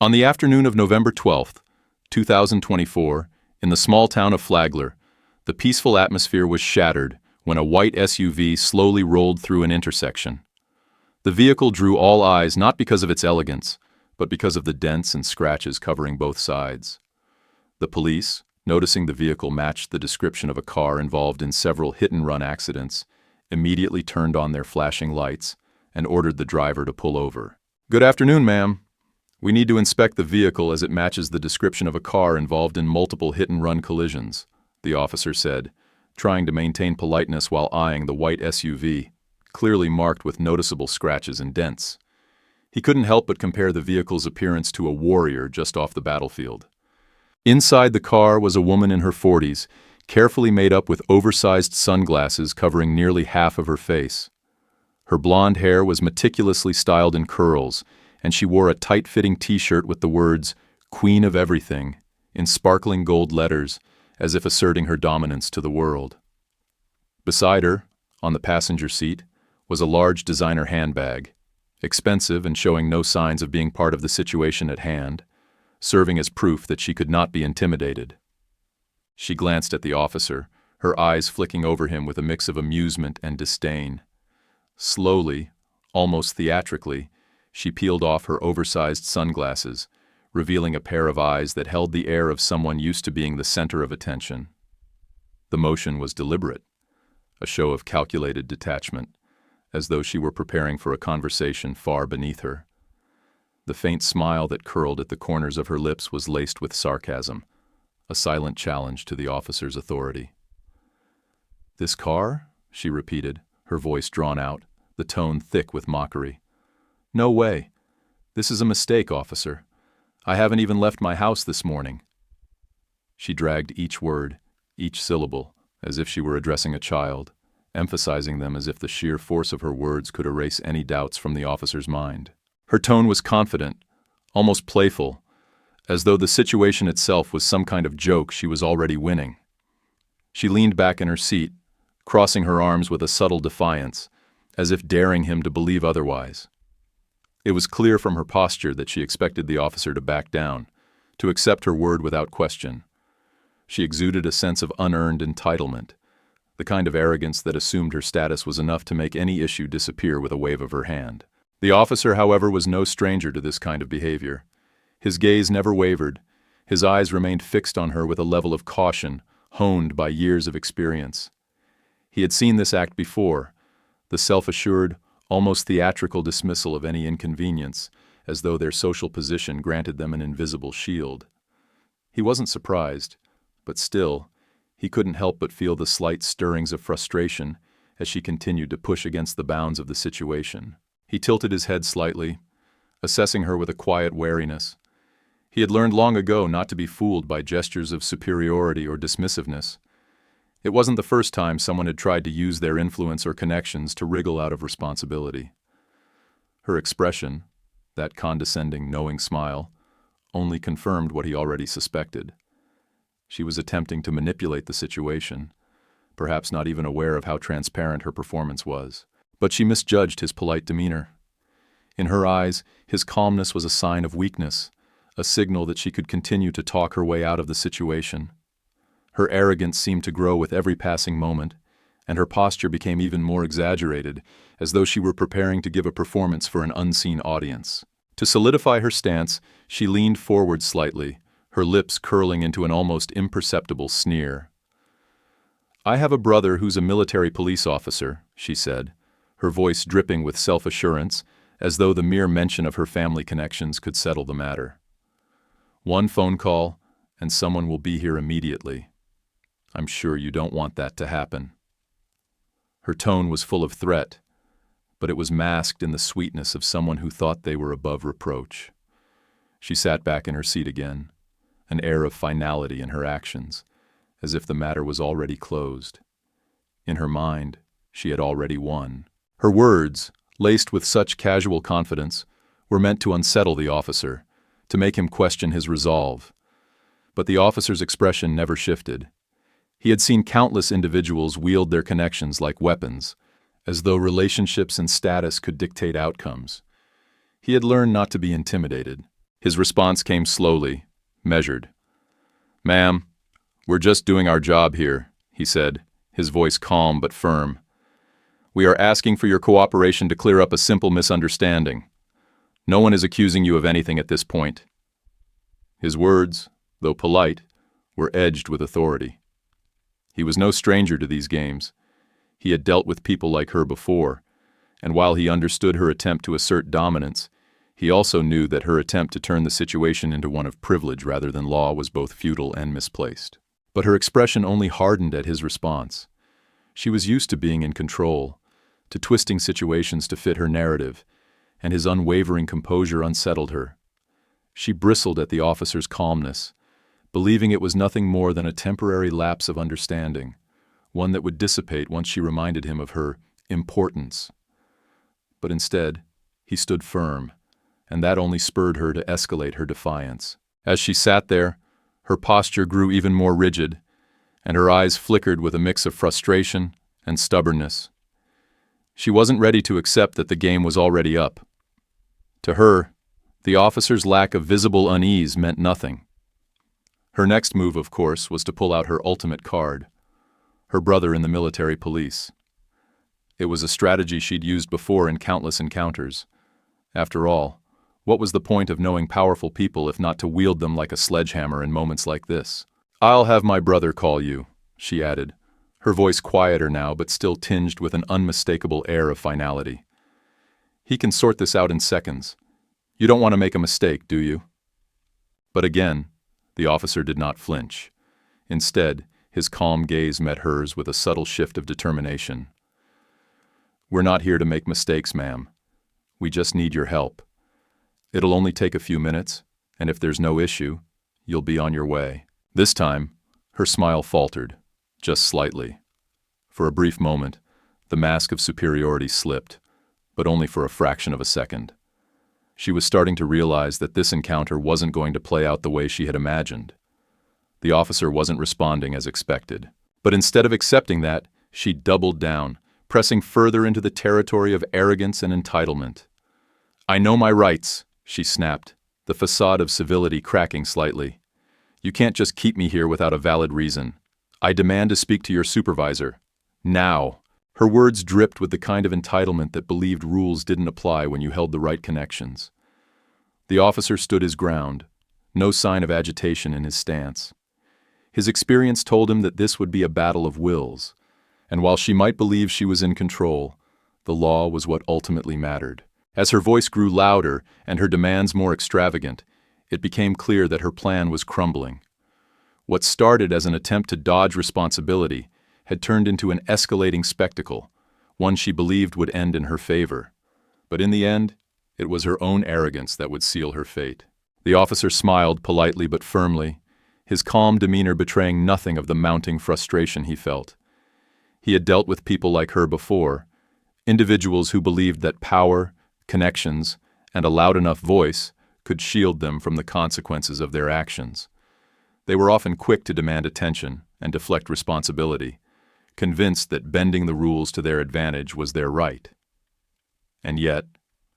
On the afternoon of November 12th, 2024, in the small town of Flagler, the peaceful atmosphere was shattered when a white SUV slowly rolled through an intersection. The vehicle drew all eyes not because of its elegance, but because of the dents and scratches covering both sides. The police, noticing the vehicle matched the description of a car involved in several hit-and-run accidents, immediately turned on their flashing lights and ordered the driver to pull over. "Good afternoon, ma'am. We need to inspect the vehicle as it matches the description of a car involved in multiple hit-and-run collisions," the officer said, trying to maintain politeness while eyeing the white SUV, clearly marked with noticeable scratches and dents. He couldn't help but compare the vehicle's appearance to a warrior just off the battlefield. Inside the car was a woman in her 40s, carefully made up with oversized sunglasses covering nearly half of her face. Her blonde hair was meticulously styled in curls, and she wore a tight-fitting t-shirt with the words, "Queen of Everything," in sparkling gold letters, as if asserting her dominance to the world. Beside her, on the passenger seat, was a large designer handbag, expensive and showing no signs of being part of the situation at hand, serving as proof that she could not be intimidated. She glanced at the officer, her eyes flicking over him with a mix of amusement and disdain. Slowly, almost theatrically, she peeled off her oversized sunglasses, revealing a pair of eyes that held the air of someone used to being the center of attention. The motion was deliberate, a show of calculated detachment, as though she were preparing for a conversation far beneath her. The faint smile that curled at the corners of her lips was laced with sarcasm, a silent challenge to the officer's authority. "This car?" she repeated, her voice drawn out, the tone thick with mockery. "No way. This is a mistake, officer. I haven't even left my house this morning." She dragged each word, each syllable, as if she were addressing a child, emphasizing them as if the sheer force of her words could erase any doubts from the officer's mind. Her tone was confident, almost playful, as though the situation itself was some kind of joke she was already winning. She leaned back in her seat, crossing her arms with a subtle defiance, as if daring him to believe otherwise. It was clear from her posture that she expected the officer to back down, to accept her word without question. She exuded a sense of unearned entitlement, the kind of arrogance that assumed her status was enough to make any issue disappear with a wave of her hand. The officer, however, was no stranger to this kind of behavior. His gaze never wavered. His eyes remained fixed on her with a level of caution, honed by years of experience. He had seen this act before, the self-assured, almost theatrical dismissal of any inconvenience, as though their social position granted them an invisible shield. He wasn't surprised, but still, he couldn't help but feel the slight stirrings of frustration as she continued to push against the bounds of the situation. He tilted his head slightly, assessing her with a quiet wariness. He had learned long ago not to be fooled by gestures of superiority or dismissiveness. It wasn't the first time someone had tried to use their influence or connections to wriggle out of responsibility. Her expression, that condescending, knowing smile, only confirmed what he already suspected. She was attempting to manipulate the situation, perhaps not even aware of how transparent her performance was. But she misjudged his polite demeanor. In her eyes, his calmness was a sign of weakness, a signal that she could continue to talk her way out of the situation. Her arrogance seemed to grow with every passing moment, and her posture became even more exaggerated, as though she were preparing to give a performance for an unseen audience. To solidify her stance, she leaned forward slightly, her lips curling into an almost imperceptible sneer. "I have a brother who's a military police officer," she said, her voice dripping with self-assurance, as though the mere mention of her family connections could settle the matter. "One phone call, and someone will be here immediately. I'm sure you don't want that to happen." Her tone was full of threat, but it was masked in the sweetness of someone who thought they were above reproach. She sat back in her seat again, an air of finality in her actions, as if the matter was already closed. In her mind, she had already won. Her words, laced with such casual confidence, were meant to unsettle the officer, to make him question his resolve. But the officer's expression never shifted. He had seen countless individuals wield their connections like weapons, as though relationships and status could dictate outcomes. He had learned not to be intimidated. His response came slowly, measured. "Ma'am, we're just doing our job here," he said, his voice calm but firm. "We are asking for your cooperation to clear up a simple misunderstanding. No one is accusing you of anything at this point." His words, though polite, were edged with authority. He was no stranger to these games. He had dealt with people like her before, and while he understood her attempt to assert dominance, he also knew that her attempt to turn the situation into one of privilege rather than law was both futile and misplaced. But her expression only hardened at his response. She was used to being in control, to twisting situations to fit her narrative, and his unwavering composure unsettled her. She bristled at the officer's calmness, believing it was nothing more than a temporary lapse of understanding, one that would dissipate once she reminded him of her importance. But instead, he stood firm, and that only spurred her to escalate her defiance. As she sat there, her posture grew even more rigid, and her eyes flickered with a mix of frustration and stubbornness. She wasn't ready to accept that the game was already up. To her, the officer's lack of visible unease meant nothing. Her next move, of course, was to pull out her ultimate card, her brother in the military police. It was a strategy she'd used before in countless encounters. After all, what was the point of knowing powerful people if not to wield them like a sledgehammer in moments like this? "I'll have my brother call you," she added, her voice quieter now but still tinged with an unmistakable air of finality. "He can sort this out in seconds. You don't want to make a mistake, do you?" But again, the officer did not flinch. Instead, his calm gaze met hers with a subtle shift of determination. "We're not here to make mistakes, ma'am. We just need your help. It'll only take a few minutes, and if there's no issue, you'll be on your way." This time, her smile faltered, just slightly. For a brief moment, the mask of superiority slipped, but only for a fraction of a second. She was starting to realize that this encounter wasn't going to play out the way she had imagined. The officer wasn't responding as expected. But instead of accepting that, she doubled down, pressing further into the territory of arrogance and entitlement. "I know my rights," she snapped, the facade of civility cracking slightly. "You can't just keep me here without a valid reason. I demand to speak to your supervisor. Now." Her words dripped with the kind of entitlement that believed rules didn't apply when you held the right connections. The officer stood his ground, no sign of agitation in his stance. His experience told him that this would be a battle of wills, and while she might believe she was in control, the law was what ultimately mattered. As her voice grew louder and her demands more extravagant, it became clear that her plan was crumbling. What started as an attempt to dodge responsibility had turned into an escalating spectacle, one she believed would end in her favor. But in the end, it was her own arrogance that would seal her fate. The officer smiled politely but firmly, his calm demeanor betraying nothing of the mounting frustration he felt. He had dealt with people like her before, individuals who believed that power, connections, and a loud enough voice could shield them from the consequences of their actions. They were often quick to demand attention and deflect responsibility, convinced that bending the rules to their advantage was their right. And yet,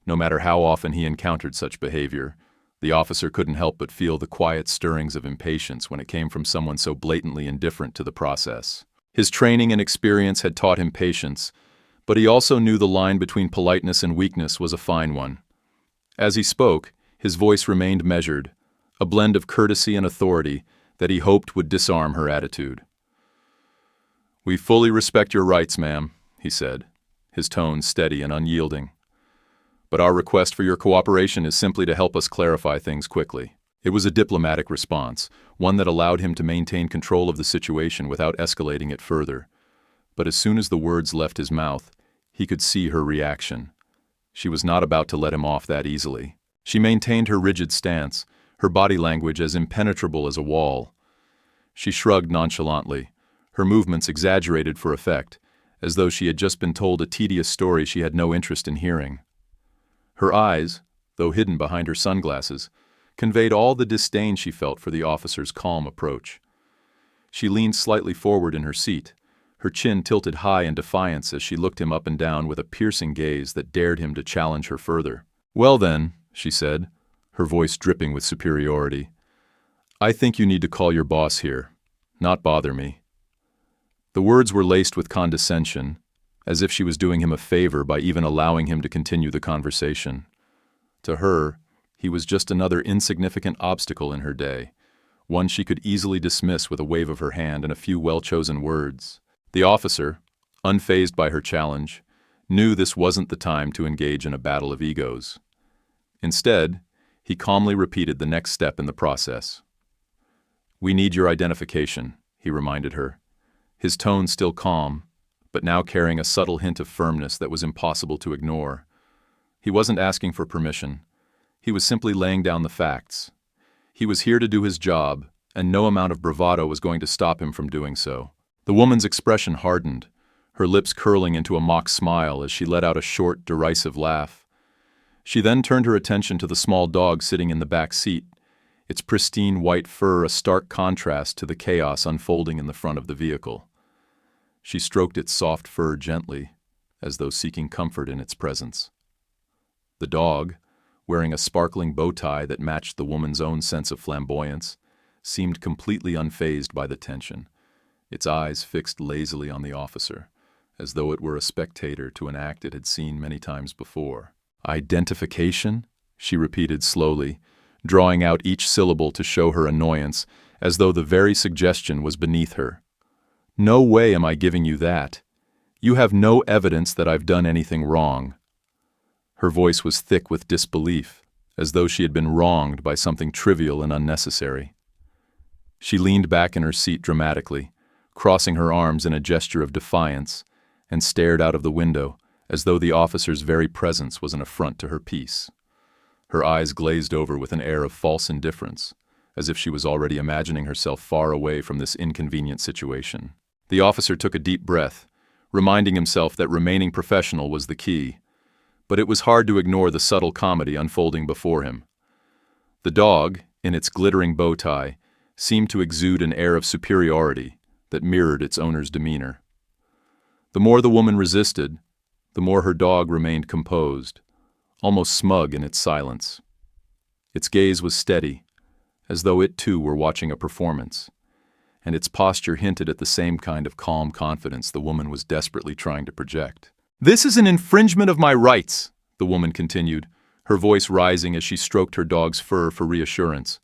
no matter how often he encountered such behavior, the officer couldn't help but feel the quiet stirrings of impatience when it came from someone so blatantly indifferent to the process. His training and experience had taught him patience, but he also knew the line between politeness and weakness was a fine one. As he spoke, his voice remained measured, a blend of courtesy and authority that he hoped would disarm her attitude. "We fully respect your rights, ma'am," he said, his tone steady and unyielding. "But our request for your cooperation is simply to help us clarify things quickly." It was a diplomatic response, one that allowed him to maintain control of the situation without escalating it further. But as soon as the words left his mouth, he could see her reaction. She was not about to let him off that easily. She maintained her rigid stance, her body language as impenetrable as a wall. She shrugged nonchalantly, her movements exaggerated for effect, as though she had just been told a tedious story she had no interest in hearing. Her eyes, though hidden behind her sunglasses, conveyed all the disdain she felt for the officer's calm approach. She leaned slightly forward in her seat, her chin tilted high in defiance as she looked him up and down with a piercing gaze that dared him to challenge her further. "Well then," she said, her voice dripping with superiority. "I think you need to call your boss here, not bother me." The words were laced with condescension, as if she was doing him a favor by even allowing him to continue the conversation. To her, he was just another insignificant obstacle in her day, one she could easily dismiss with a wave of her hand and a few well-chosen words. The officer, unfazed by her challenge, knew this wasn't the time to engage in a battle of egos. Instead, he calmly repeated the next step in the process. "We need your identification," he reminded her, his tone still calm, but now carrying a subtle hint of firmness that was impossible to ignore. He wasn't asking for permission. He was simply laying down the facts. He was here to do his job, and no amount of bravado was going to stop him from doing so. The woman's expression hardened, her lips curling into a mock smile as she let out a short, derisive laugh. She then turned her attention to the small dog sitting in the back seat, its pristine white fur a stark contrast to the chaos unfolding in the front of the vehicle. She stroked its soft fur gently, as though seeking comfort in its presence. The dog, wearing a sparkling bow tie that matched the woman's own sense of flamboyance, seemed completely unfazed by the tension, its eyes fixed lazily on the officer, as though it were a spectator to an act it had seen many times before. "Identification?" she repeated slowly, drawing out each syllable to show her annoyance, as though the very suggestion was beneath her. "No way am I giving you that. You have no evidence that I've done anything wrong." Her voice was thick with disbelief, as though she had been wronged by something trivial and unnecessary. She leaned back in her seat dramatically, crossing her arms in a gesture of defiance, and stared out of the window, as though the officer's very presence was an affront to her peace. Her eyes glazed over with an air of false indifference, as if she was already imagining herself far away from this inconvenient situation. The officer took a deep breath, reminding himself that remaining professional was the key, but it was hard to ignore the subtle comedy unfolding before him. The dog, in its glittering bow tie, seemed to exude an air of superiority that mirrored its owner's demeanor. The more the woman resisted, the more her dog remained composed, almost smug in its silence. Its gaze was steady, as though it too were watching a performance, and its posture hinted at the same kind of calm confidence the woman was desperately trying to project. "This is an infringement of my rights," the woman continued, her voice rising as she stroked her dog's fur for reassurance.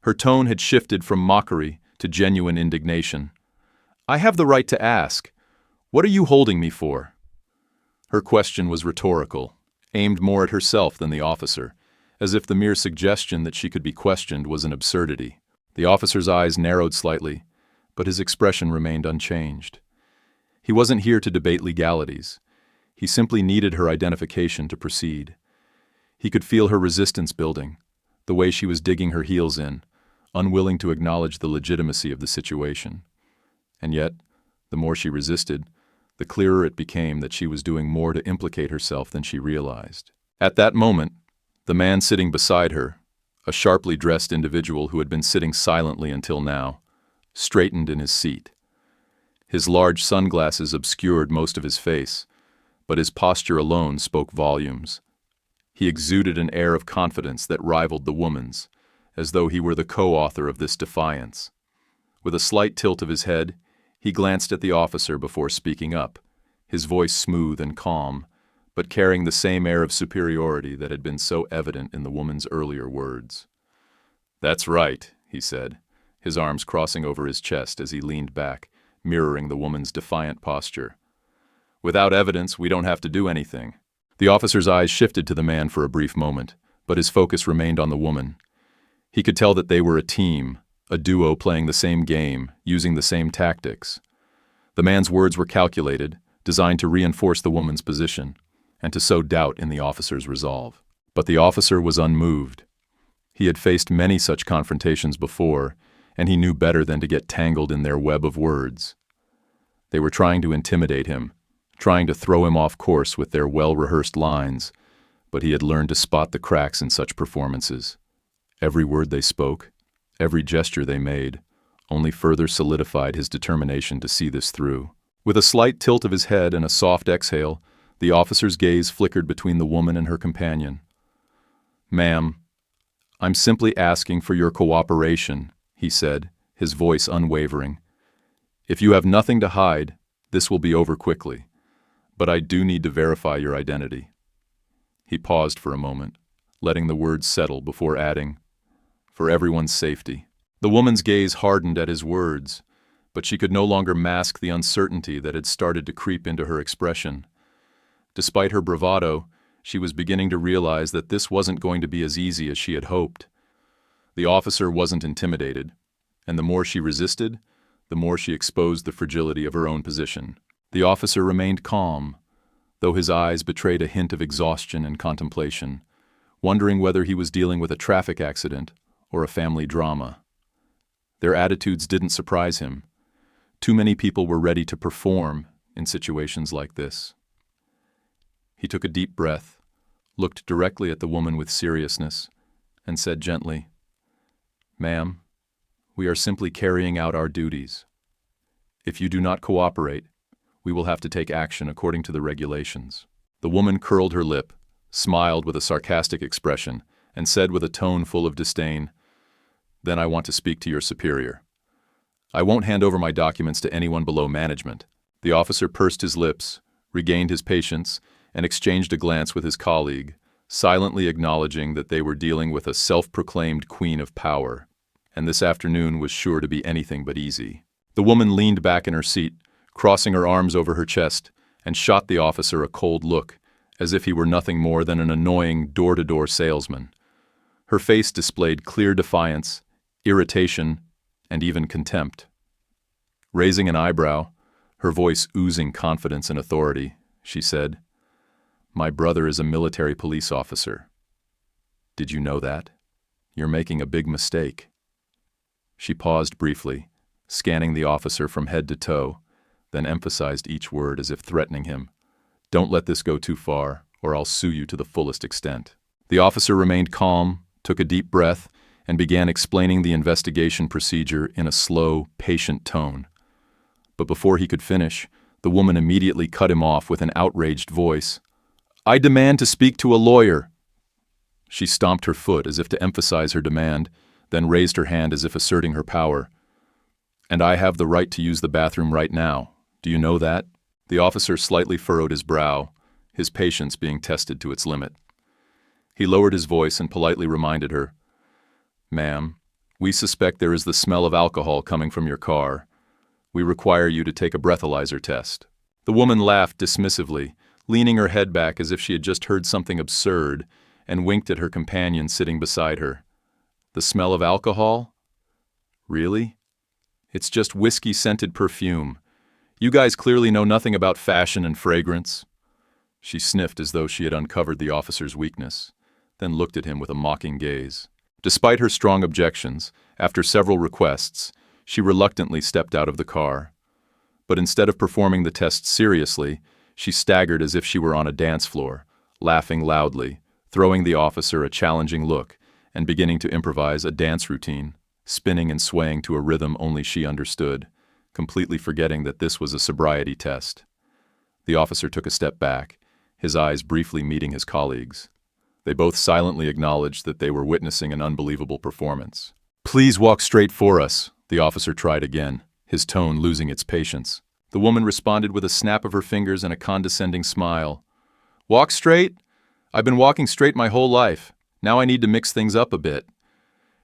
Her tone had shifted from mockery to genuine indignation. "I have the right to ask, what are you holding me for?" Her question was rhetorical, aimed more at herself than the officer, as if the mere suggestion that she could be questioned was an absurdity. The officer's eyes narrowed slightly, but his expression remained unchanged. He wasn't here to debate legalities. He simply needed her identification to proceed. He could feel her resistance building, the way she was digging her heels in, unwilling to acknowledge the legitimacy of the situation. And yet, the more she resisted, the clearer it became that she was doing more to implicate herself than she realized. At that moment, the man sitting beside her, a sharply dressed individual who had been sitting silently until now, straightened in his seat. His large sunglasses obscured most of his face, but his posture alone spoke volumes. He exuded an air of confidence that rivaled the woman's, as though he were the co-author of this defiance. With a slight tilt of his head, he glanced at the officer before speaking up, his voice smooth and calm, but carrying the same air of superiority that had been so evident in the woman's earlier words. "That's right," he said, his arms crossing over his chest as he leaned back, mirroring the woman's defiant posture. "Without evidence, we don't have to do anything." The officer's eyes shifted to the man for a brief moment, but his focus remained on the woman. He could tell that they were a team, a duo playing the same game, using the same tactics. The man's words were calculated, designed to reinforce the woman's position, and to sow doubt in the officer's resolve. But the officer was unmoved. He had faced many such confrontations before, and he knew better than to get tangled in their web of words. They were trying to intimidate him, trying to throw him off course with their well-rehearsed lines, but he had learned to spot the cracks in such performances. Every word they spoke, every gesture they made, only further solidified his determination to see this through. With a slight tilt of his head and a soft exhale, the officer's gaze flickered between the woman and her companion. "Ma'am, "I'm simply asking for your cooperation," he said, his voice unwavering. "If you have nothing to hide, this will be over quickly. But I do need to verify your identity." He paused for a moment, letting the words settle before adding, "For everyone's safety." The woman's gaze hardened at his words, but she could no longer mask the uncertainty that had started to creep into her expression. Despite her bravado, she was beginning to realize that this wasn't going to be as easy as she had hoped. The officer wasn't intimidated, and the more she resisted, the more she exposed the fragility of her own position. The officer remained calm, though his eyes betrayed a hint of exhaustion and contemplation, wondering whether he was dealing with a traffic accident or a family drama. Their attitudes didn't surprise him. Too many people were ready to perform in situations like this. He took a deep breath, looked directly at the woman with seriousness, and said gently, "Ma'am, we are simply carrying out our duties. If you do not cooperate, we will have to take action according to the regulations." The woman curled her lip, smiled with a sarcastic expression, and said with a tone full of disdain, "Then I want to speak to your superior. I won't hand over my documents to anyone below management." The officer pursed his lips, regained his patience, and exchanged a glance with his colleague, silently acknowledging that they were dealing with a self-proclaimed queen of power, and this afternoon was sure to be anything but easy. The woman leaned back in her seat, crossing her arms over her chest, and shot the officer a cold look, as if he were nothing more than an annoying door-to-door salesman. Her face displayed clear defiance, irritation, and even contempt. Raising an eyebrow, her voice oozing confidence and authority, she said, "My brother is a military police officer. Did you know that? You're making a big mistake." She paused briefly, scanning the officer from head to toe, then emphasized each word as if threatening him. "Don't let this go too far, or I'll sue you to the fullest extent." The officer remained calm, took a deep breath, and began explaining the investigation procedure in a slow, patient tone. But before he could finish, the woman immediately cut him off with an outraged voice. "I demand to speak to a lawyer." She stomped her foot as if to emphasize her demand, then raised her hand as if asserting her power. "And I have the right to use the bathroom right now. Do you know that?" The officer slightly furrowed his brow, his patience being tested to its limit. He lowered his voice and politely reminded her, "Ma'am, we suspect there is the smell of alcohol coming from your car. We require you to take a breathalyzer test." The woman laughed dismissively, leaning her head back as if she had just heard something absurd, and winked at her companion sitting beside her. "The smell of alcohol? Really? It's just whiskey-scented perfume. You guys clearly know nothing about fashion and fragrance." She sniffed as though she had uncovered the officer's weakness, then looked at him with a mocking gaze. Despite her strong objections, after several requests, she reluctantly stepped out of the car. But instead of performing the test seriously, she staggered as if she were on a dance floor, laughing loudly, throwing the officer a challenging look, and beginning to improvise a dance routine, spinning and swaying to a rhythm only she understood, completely forgetting that this was a sobriety test. The officer took a step back, his eyes briefly meeting his colleagues. They both silently acknowledged that they were witnessing an unbelievable performance. "Please walk straight for us," the officer tried again, his tone losing its patience. The woman responded with a snap of her fingers and a condescending smile. "Walk straight? I've been walking straight my whole life. Now I need to mix things up a bit."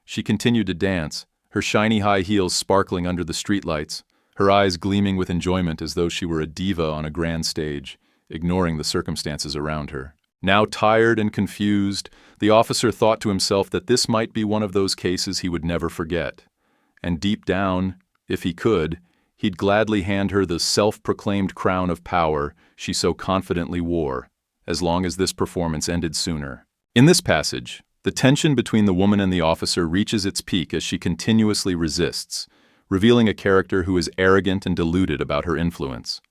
She continued to dance, her shiny high heels sparkling under the streetlights, her eyes gleaming with enjoyment as though she were a diva on a grand stage, ignoring the circumstances around her. Now tired and confused, the officer thought to himself that this might be one of those cases he would never forget. And deep down, if he could, he'd gladly hand her the self-proclaimed crown of power she so confidently wore, as long as this performance ended sooner. In this passage, the tension between the woman and the officer reaches its peak as she continuously resists, revealing a character who is arrogant and deluded about her influence.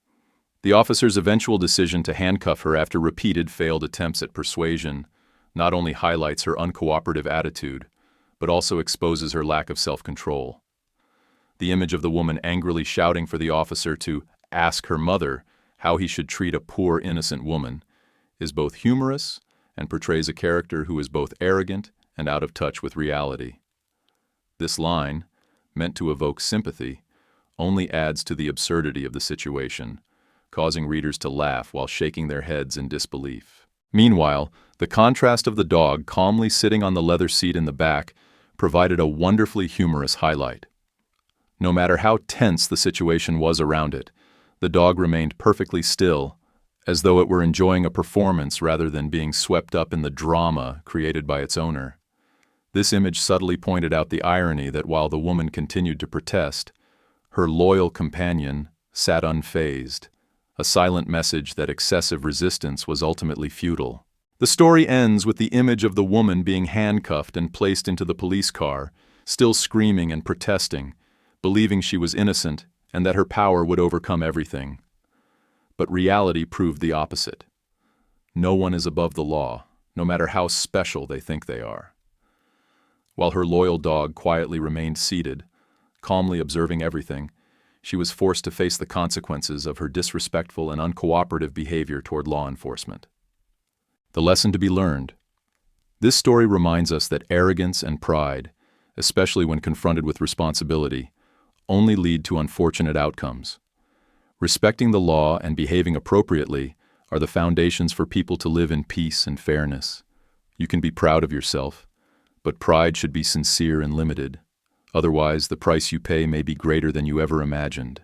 The officer's eventual decision to handcuff her after repeated failed attempts at persuasion not only highlights her uncooperative attitude, but also exposes her lack of self-control. The image of the woman angrily shouting for the officer to ask her mother how he should treat a poor, innocent woman is both humorous and portrays a character who is both arrogant and out of touch with reality. This line, meant to evoke sympathy, only adds to the absurdity of the situation, causing readers to laugh while shaking their heads in disbelief. Meanwhile, the contrast of the dog calmly sitting on the leather seat in the back provided a wonderfully humorous highlight. No matter how tense the situation was around it, the dog remained perfectly still, as though it were enjoying a performance rather than being swept up in the drama created by its owner. This image subtly pointed out the irony that while the woman continued to protest, her loyal companion sat unfazed, a silent message that excessive resistance was ultimately futile. The story ends with the image of the woman being handcuffed and placed into the police car, still screaming and protesting, believing she was innocent and that her power would overcome everything. But reality proved the opposite. No one is above the law, no matter how special they think they are. While her loyal dog quietly remained seated, calmly observing everything, she was forced to face the consequences of her disrespectful and uncooperative behavior toward law enforcement. The lesson to be learned. This story reminds us that arrogance and pride, especially when confronted with responsibility, only lead to unfortunate outcomes. Respecting the law and behaving appropriately are the foundations for people to live in peace and fairness. You can be proud of yourself, but pride should be sincere and limited. Otherwise, the price you pay may be greater than you ever imagined.